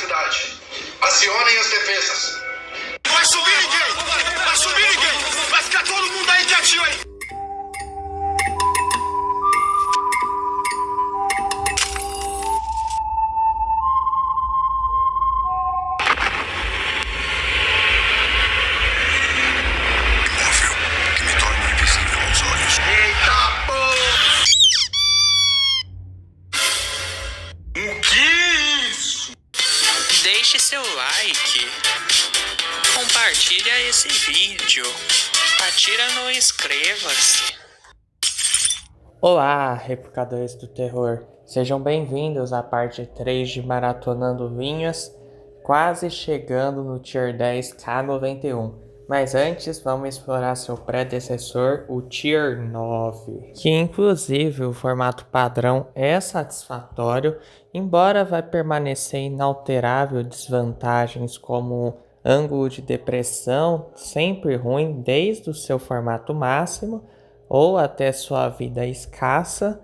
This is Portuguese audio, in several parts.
cidade. Acionem as defesas. Vai subir ninguém! Vai subir ninguém! Vai ficar todo mundo aí quietinho aí! Deixe seu like, compartilha esse vídeo, atira no inscreva-se. Olá, replicadores do terror, sejam bem-vindos à parte 3 de Maratonando Vinhos, quase chegando no Tier 10 K91. Mas antes, vamos explorar seu predecessor, o Tier 9. Que inclusive o formato padrão é satisfatório, embora vai permanecer inalterável desvantagens como ângulo de depressão, sempre ruim desde o seu formato máximo, ou até sua vida escassa.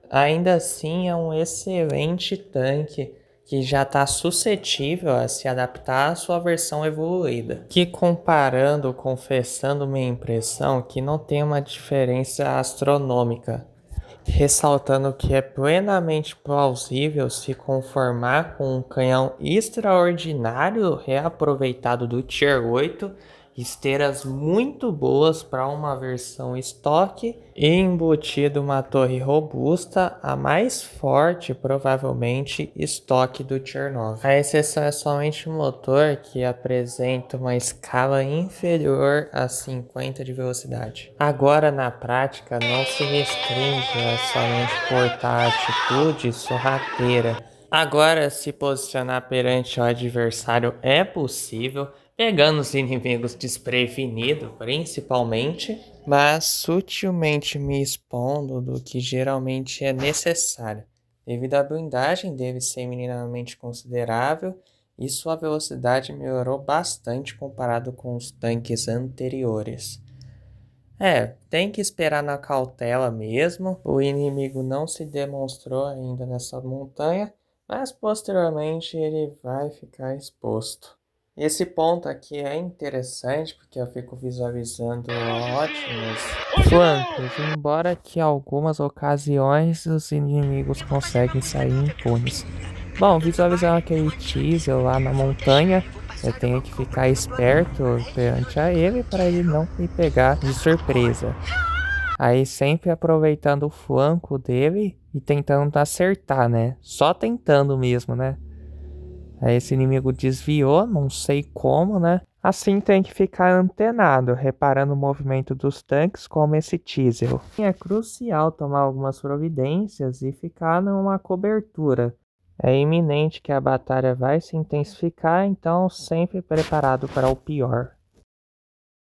Ainda assim é um excelente tanque que já está suscetível a se adaptar à sua versão evoluída. Que comparando, confessando minha impressão, que não tem uma diferença astronômica. Ressaltando que é plenamente plausível se conformar com um canhão extraordinário reaproveitado do Tier 8, esteiras muito boas para uma versão estoque e embutido uma torre robusta, a mais forte provavelmente estoque do Tier 9. A exceção é somente o motor, que apresenta uma escala inferior a 50 de velocidade. Agora na prática não se restringe a somente portar a atitude sorrateira. Agora se posicionar perante o adversário é possível, pegando os inimigos desprevenidos, principalmente, mas sutilmente me expondo do que geralmente é necessário, devido à blindagem dele ser minimamente considerável e sua velocidade melhorou bastante comparado com os tanques anteriores. Tem que esperar na cautela mesmo, o inimigo não se demonstrou ainda nessa montanha, mas posteriormente ele vai ficar exposto. Esse ponto aqui é interessante porque eu fico visualizando ótimos flancos, embora que em algumas ocasiões os inimigos conseguem sair impunes. Bom, visualizando aquele teaser lá na montanha, eu tenho que ficar esperto perante a ele para ele não me pegar de surpresa. Aí sempre aproveitando o flanco dele e tentando acertar, né? Só tentando mesmo, né? Aí esse inimigo desviou, não sei como, né? Assim tem que ficar antenado, reparando o movimento dos tanques como esse teaser. É crucial tomar algumas providências e ficar numa cobertura. É iminente que a batalha vai se intensificar, então sempre preparado para o pior.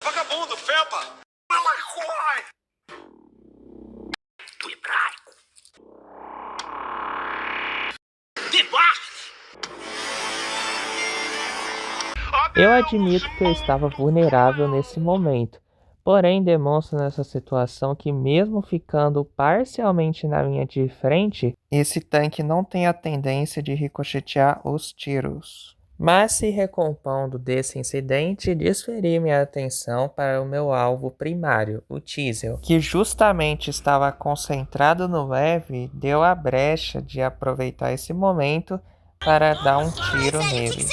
Vagabundo, felpa! Do hebraico. Debaixo! Eu admito que eu estava vulnerável nesse momento, porém demonstro nessa situação que mesmo ficando parcialmente na linha de frente, esse tanque não tem a tendência de ricochetear os tiros. Mas se recompondo desse incidente, desferi minha atenção para o meu alvo primário, o Teasel, que justamente estava concentrado no leve, deu a brecha de aproveitar esse momento para dar um tiro nele.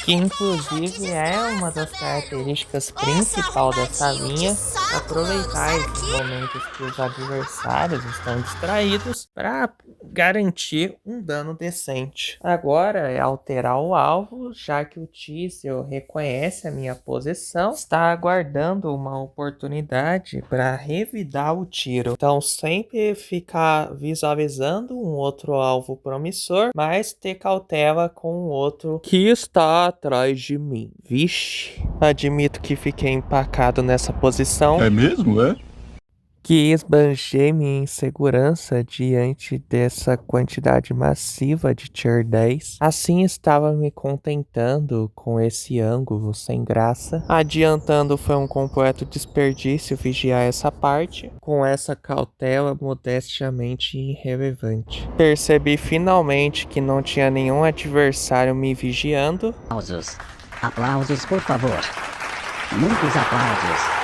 Que inclusive é uma das características principais dessa linha, aproveitar esses momentos que os adversários estão distraídos para garantir um dano decente. Agora é alterar o alvo, já que o Teasel reconhece a minha posição, está aguardando uma oportunidade para revidar o tiro. Então sempre ficar visualizando um outro alvo promissor, mas ter cautela com o outro que está atrás de mim. Vixe, admito que fiquei empacado nessa posição. É mesmo, é? que esbanjei minha insegurança diante dessa quantidade massiva de Tier 10. Assim estava me contentando com esse ângulo sem graça. Adiantando, foi um completo desperdício vigiar essa parte, com essa cautela modestamente irrelevante. Percebi finalmente que não tinha nenhum adversário me vigiando. Aplausos. Aplausos, por favor. Muitos aplausos.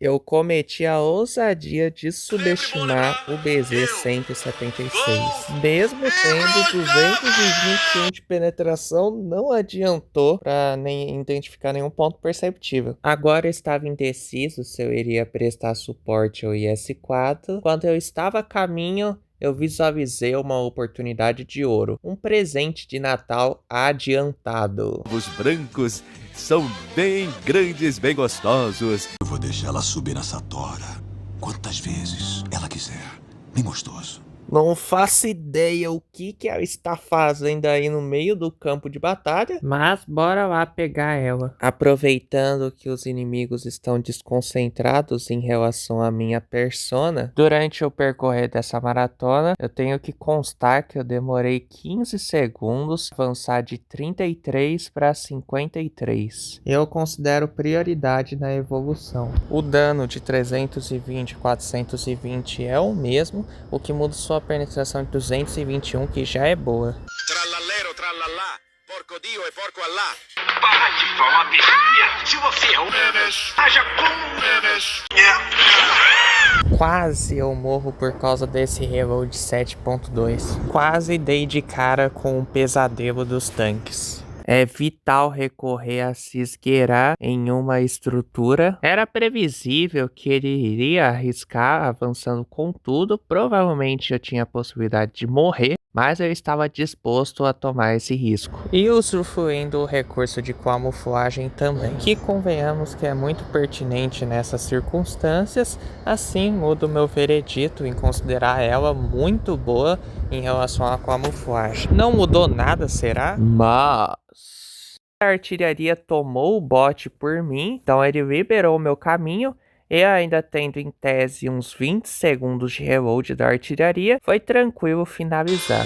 Eu cometi a ousadia de subestimar o BZ-176. Mesmo tendo 221 de penetração, não adiantou para nem identificar nenhum ponto perceptível. Agora eu estava indeciso se eu iria prestar suporte ao IS-4. Quando eu estava a caminho, eu visualizei uma oportunidade de ouro. Um presente de Natal adiantado. Os brancos são bem grandes, bem gostosos. Eu vou deixar ela subir nessa tora quantas vezes ela quiser. Bem gostoso. Não faço ideia o que ela está fazendo aí no meio do campo de batalha, mas bora lá pegar ela. Aproveitando que os inimigos estão desconcentrados em relação à minha persona, durante o percorrer dessa maratona, eu tenho que constar que eu demorei 15 segundos para avançar de 33 para 53. Eu considero prioridade na evolução. O dano de 320 e 420 é o mesmo, o que muda sua penetração de 221, que já é boa. Trallallero, trallallà, porco Dio e porco Allah. Para de falar besteira. Se você é um memes, haja como um memes. Quase eu morro por causa desse reload 7.2. Quase dei de cara com o pesadelo dos tanques. É vital recorrer a se esgueirar em uma estrutura. Era previsível que ele iria arriscar avançando com tudo. Provavelmente eu tinha a possibilidade de morrer, mas eu estava disposto a tomar esse risco. E usufruindo o recurso de camuflagem também, que convenhamos que é muito pertinente nessas circunstâncias. Assim, mudo meu veredito em considerar ela muito boa em relação à camuflagem. Não mudou nada, será? Mas a artilharia tomou o bote por mim, então ele liberou o meu caminho. E ainda tendo em tese uns 20 segundos de reload da artilharia, foi tranquilo finalizar.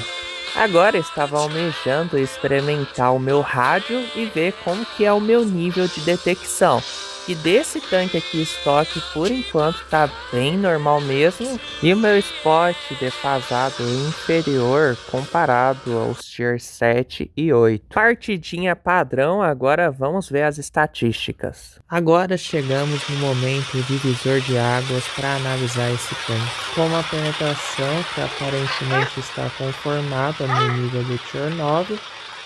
Agora estava almejando experimentar o meu rádio e ver como que é o meu nível de detecção. E desse tanque aqui estoque por enquanto tá bem normal mesmo. E o meu spot defasado inferior comparado aos tier 7 e 8. Partidinha padrão, agora vamos ver as estatísticas. Agora chegamos no momento divisor de águas para analisar esse tanque. Com uma penetração que aparentemente está conformada no nível do tier 9.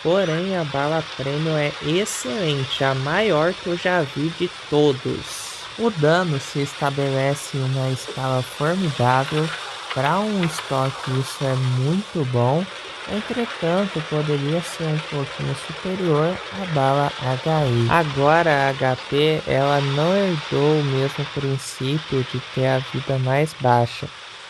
Porém, a bala premium é excelente, a maior que eu já vi de todos. O dano se estabelece em uma escala formidável. Para um estoque isso é muito bom, entretanto poderia ser um pouquinho superior à bala HE. Agora a HP ela não herdou o mesmo princípio de ter a vida mais baixa.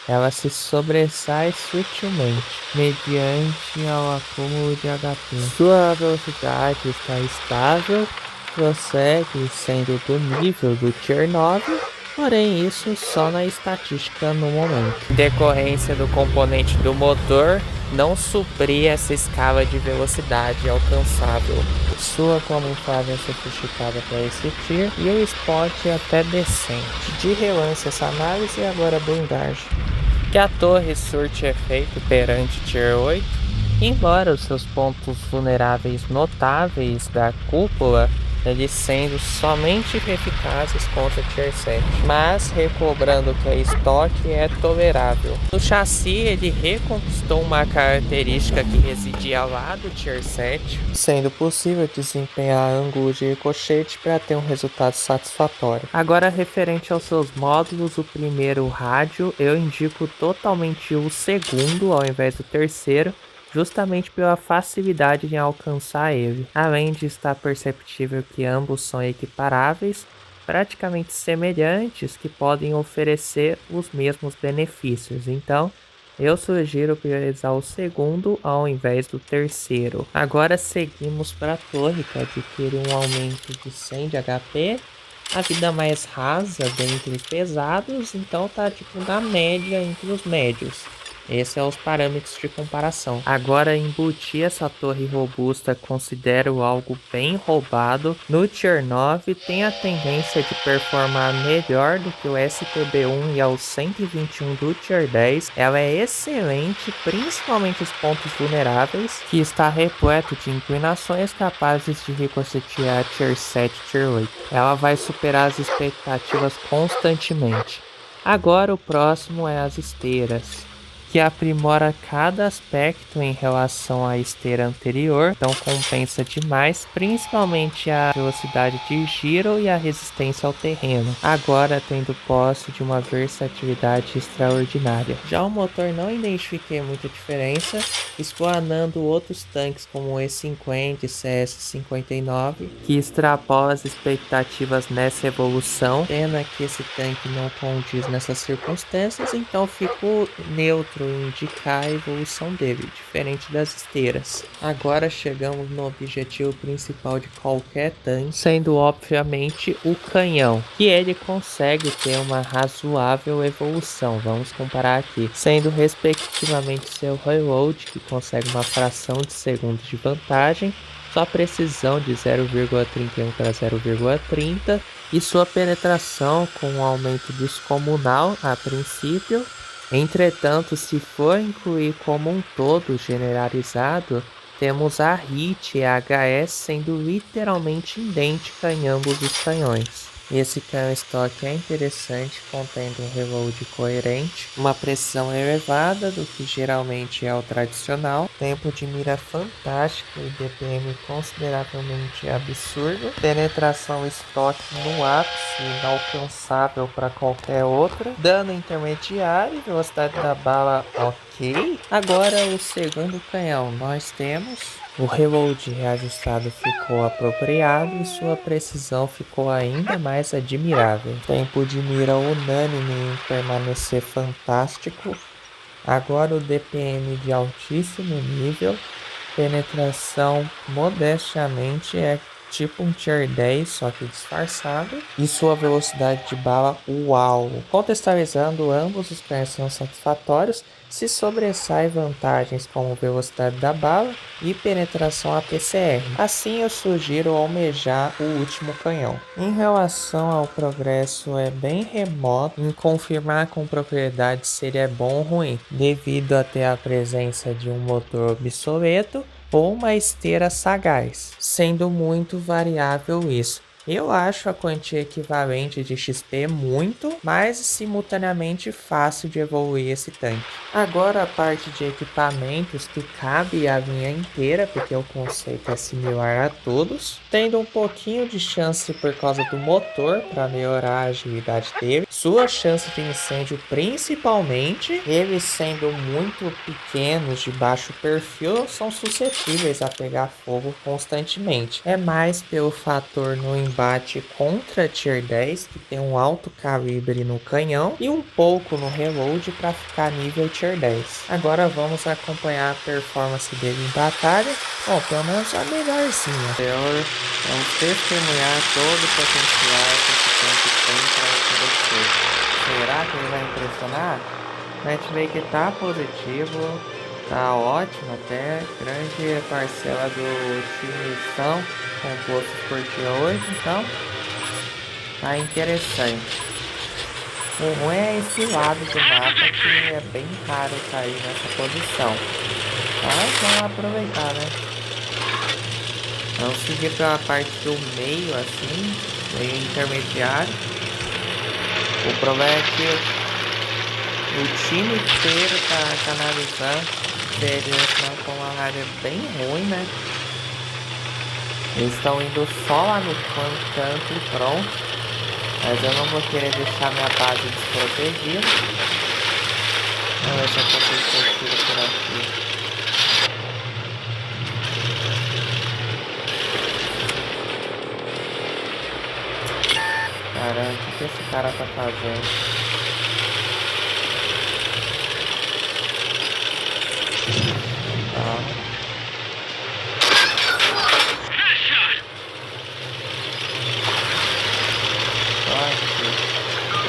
Ela se sobressai sutilmente, mediante ao acúmulo de HP. Sua velocidade está estável, prossegue sendo do nível do Tier 9, porém isso só na estatística no momento. Decorrência do componente do motor, não suprir essa escala de velocidade alcançável. Sua camuflagem é sofisticada para esse tier e o spot é até decente. De relance essa análise e agora a blindagem. Que a torre surte efeito perante Tier 8, embora os seus pontos vulneráveis notáveis da cúpula eles sendo somente eficazes contra Tier 7, mas recobrando que a estoque é tolerável. O chassi ele reconquistou uma característica que residia lá do Tier 7, sendo possível desempenhar ângulos de ricochete para ter um resultado satisfatório. Agora referente aos seus módulos, o primeiro o rádio, eu indico totalmente o segundo ao invés do terceiro, justamente pela facilidade em alcançar ele, além de estar perceptível que ambos são equiparáveis, praticamente semelhantes, que podem oferecer os mesmos benefícios. Então, Eu sugiro priorizar o segundo ao invés do terceiro. Agora seguimos para a torre, que adquire um aumento de 100 de HP. A vida mais rasa dentre os pesados, então tá tipo na média entre os médios. Esses são os parâmetros de comparação. Agora, embutir essa torre robusta considero algo bem roubado. No Tier 9 tem a tendência de performar melhor do que o STB1 e aos 121 do Tier 10. Ela é excelente, principalmente os pontos vulneráveis, que está repleto de inclinações capazes de ricochetear Tier 7 e Tier 8. Ela vai superar as expectativas constantemente. Agora o próximo é as esteiras, que aprimora cada aspecto em relação à esteira anterior, então compensa demais, principalmente a velocidade de giro e a resistência ao terreno, agora tendo posse de uma versatilidade extraordinária. Já o motor não identifiquei muita diferença, explanando outros tanques como o E50 e CS59, que extrapola as expectativas nessa evolução, pena que esse tanque não condiz nessas circunstâncias, então fico neutro em indicar a evolução dele, diferente das esteiras. Agora chegamos no objetivo principal de qualquer tanque, sendo obviamente o canhão, que ele consegue ter uma razoável evolução, vamos comparar aqui, sendo respectivamente seu reload, que consegue uma fração de segundo de vantagem, sua precisão de 0,31 para 0,30 e sua penetração com um aumento descomunal a princípio. Entretanto, se for incluir como um todo generalizado, temos a HIT e a HS sendo literalmente idêntica em ambos os canhões. Esse canhão estoque é interessante, contendo um reload coerente, uma precisão elevada do que geralmente é o tradicional, tempo de mira fantástico e DPM consideravelmente absurdo, penetração estoque no ápice inalcançável para qualquer outra, dano intermediário, velocidade da bala ok. Agora o segundo canhão, nós temos o reload reajustado ficou apropriado e sua precisão ficou ainda mais admirável. Tempo de mira unânime em permanecer fantástico. Agora o DPM de altíssimo nível. Penetração modestamente é tipo um Tier 10, só que disfarçado. E sua velocidade de bala, uau! Contextualizando, ambos os canhões são satisfatórios. Se sobressai vantagens como velocidade da bala e penetração APCR. Assim eu sugiro almejar o último canhão. Em relação ao progresso, é bem remoto em confirmar com propriedade se ele é bom ou ruim, devido a ter a presença de um motor obsoleto ou uma esteira sagaz, sendo muito variável isso. Eu acho a quantia equivalente de XP muito, mas simultaneamente fácil de evoluir esse tanque. Agora a parte de equipamentos que cabe a linha inteira, porque o conceito é similar a todos, tendo um pouquinho de chance por causa do motor para melhorar a agilidade dele, sua chance de incêndio principalmente, eles sendo muito pequenos de baixo perfil, são suscetíveis a pegar fogo constantemente. É mais pelo fator no embate contra Tier 10, que tem um alto calibre no canhão, e um pouco no reload para ficar nível Tier 10. Agora vamos acompanhar a performance dele em batalha, bom, pelo menos a melhorzinha. Vamos testemunhar todo o potencial que esse tanque tem para oferecer. Será que ele vai impressionar? O matchmaker tá positivo, tá ótimo até, grande parcela do time são compostos por Tier 8, então tá interessante. O ruim é esse lado do mapa que é bem raro cair nessa posição, mas vamos aproveitar, né? Vamos seguir pela parte do meio assim, meio intermediário. O problema é que o time inteiro tá canalizando, direcionando com uma área bem ruim, né? Eles estão indo só lá no canto e pronto. Mas eu não vou querer deixar minha base desprotegida. Vamos ver se eu consigo tiro por aqui. Caramba, o que esse cara tá fazendo?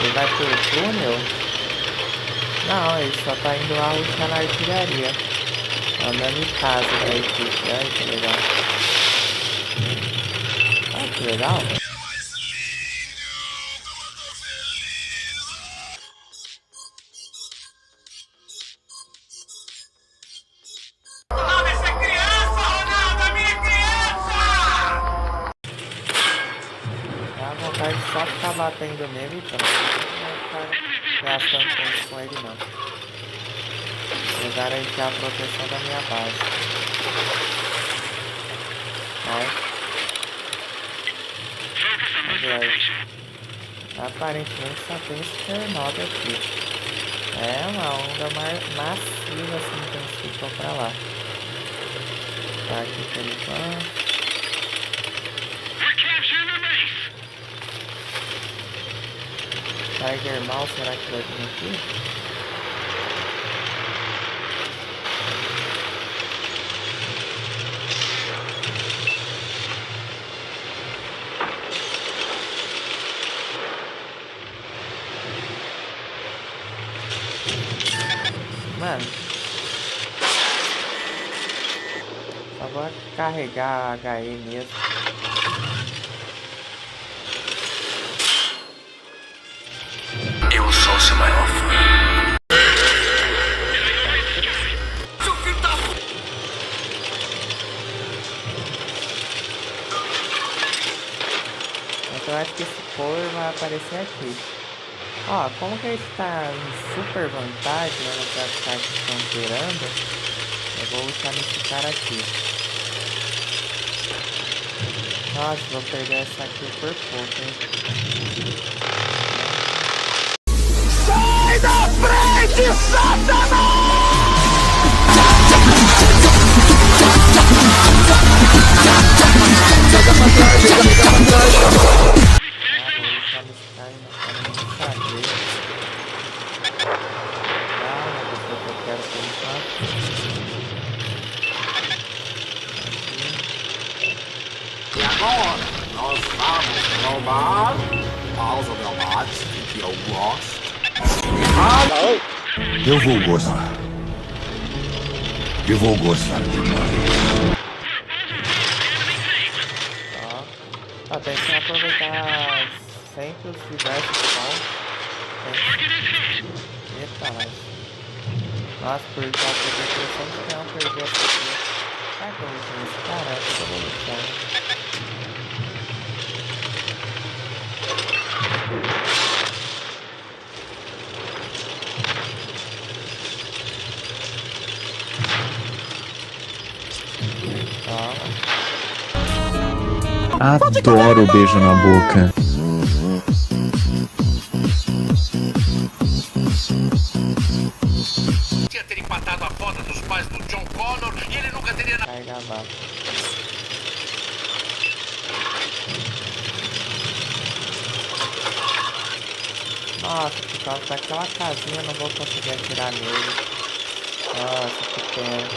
Ele vai pro túnel? Não, ele só tá indo lá lutar na artilharia. Andando em casa da equipe. Ai, que legal. Ai, que legal. Ronaldo, essa é criança, Ronaldo, é minha criança! Dá vontade de só ficar batendo nele e pronto. Não vai ficar gastando tempo com ele não. Vou garantir a proteção da minha base. Vai. Vamos ver aí. Aparentemente só tem esse Chernobyl aqui. É uma onda massiva assim que a gente ficou pra lá. Tá aqui por enquanto. Tiger Mal, será que vai vir aqui? Mano, só vou carregar a HE mesmo. Eu sou seu maior fã. Mas eu acho que esse cor vai aparecer aqui. Ó, como que ele está em super vantagem, né, nas cartas que estão tirando, eu vou lutar nesse cara aqui. Nossa, vou perder essa aqui por pouco, hein. Sai da frente, Satanás! E agora, nós vamos roubar pausa dramática que eu gosto. Eu vou gostar. Eu vou gostar demais. Ó, tem que aproveitar sempre os diversos pontos. Eita, mas... Nossa, por causa da pressão que não perder essa aqui. Será que eu vou lutar nesse cara? Acho que eu vou lutar. Adoro o beijo na boca. Tinha ter empatado a foto dos pais do John Connor e ele nunca teria... Carregar a bala. Nossa, por causa daquela casinha eu não vou conseguir atirar nele. Nossa, que pena.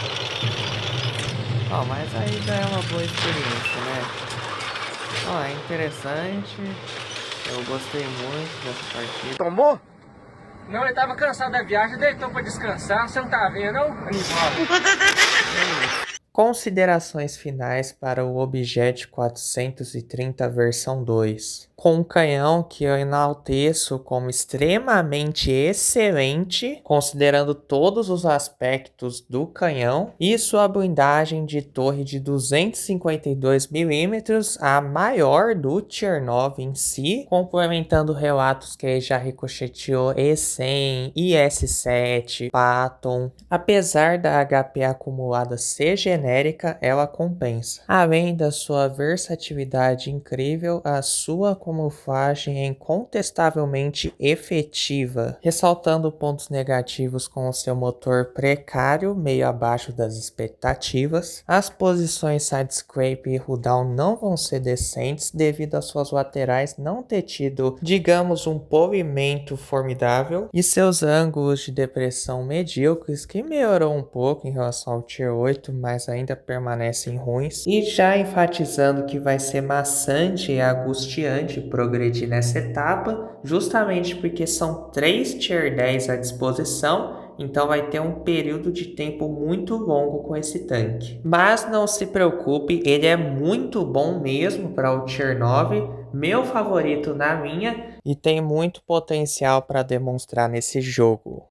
Ó, mas aí já é uma boa experiência, né? Ó, é interessante. Eu gostei muito dessa partida. Tomou? Não, ele tava cansado da viagem, deitou pra descansar. Você não tá vendo, não? Animal. Considerações finais para o Objet 430 versão 2. Com um canhão que eu enalteço como extremamente excelente, considerando todos os aspectos do canhão, e sua blindagem de torre de 252 mm, a maior do Tier 9 em si, complementando relatos que ele já ricocheteou E100, IS-7, Patton. Apesar da HP acumulada ser generosa, genérica, ela compensa. Além da sua versatilidade incrível, a sua camuflagem é incontestavelmente efetiva, ressaltando pontos negativos com o seu motor precário, meio abaixo das expectativas. As posições side-scrape e roll-down não vão ser decentes devido às suas laterais não ter tido, digamos, um polimento formidável, e seus ângulos de depressão medíocres, que melhorou um pouco em relação ao Tier 8, mas ainda permanecem ruins. E já enfatizando que vai ser maçante e angustiante progredir nessa etapa, justamente porque são 3 Tier 10 à disposição, então vai ter um período de tempo muito longo com esse tanque. Mas não se preocupe, ele é muito bom mesmo para o Tier 9, meu favorito na minha, e tem muito potencial para demonstrar nesse jogo.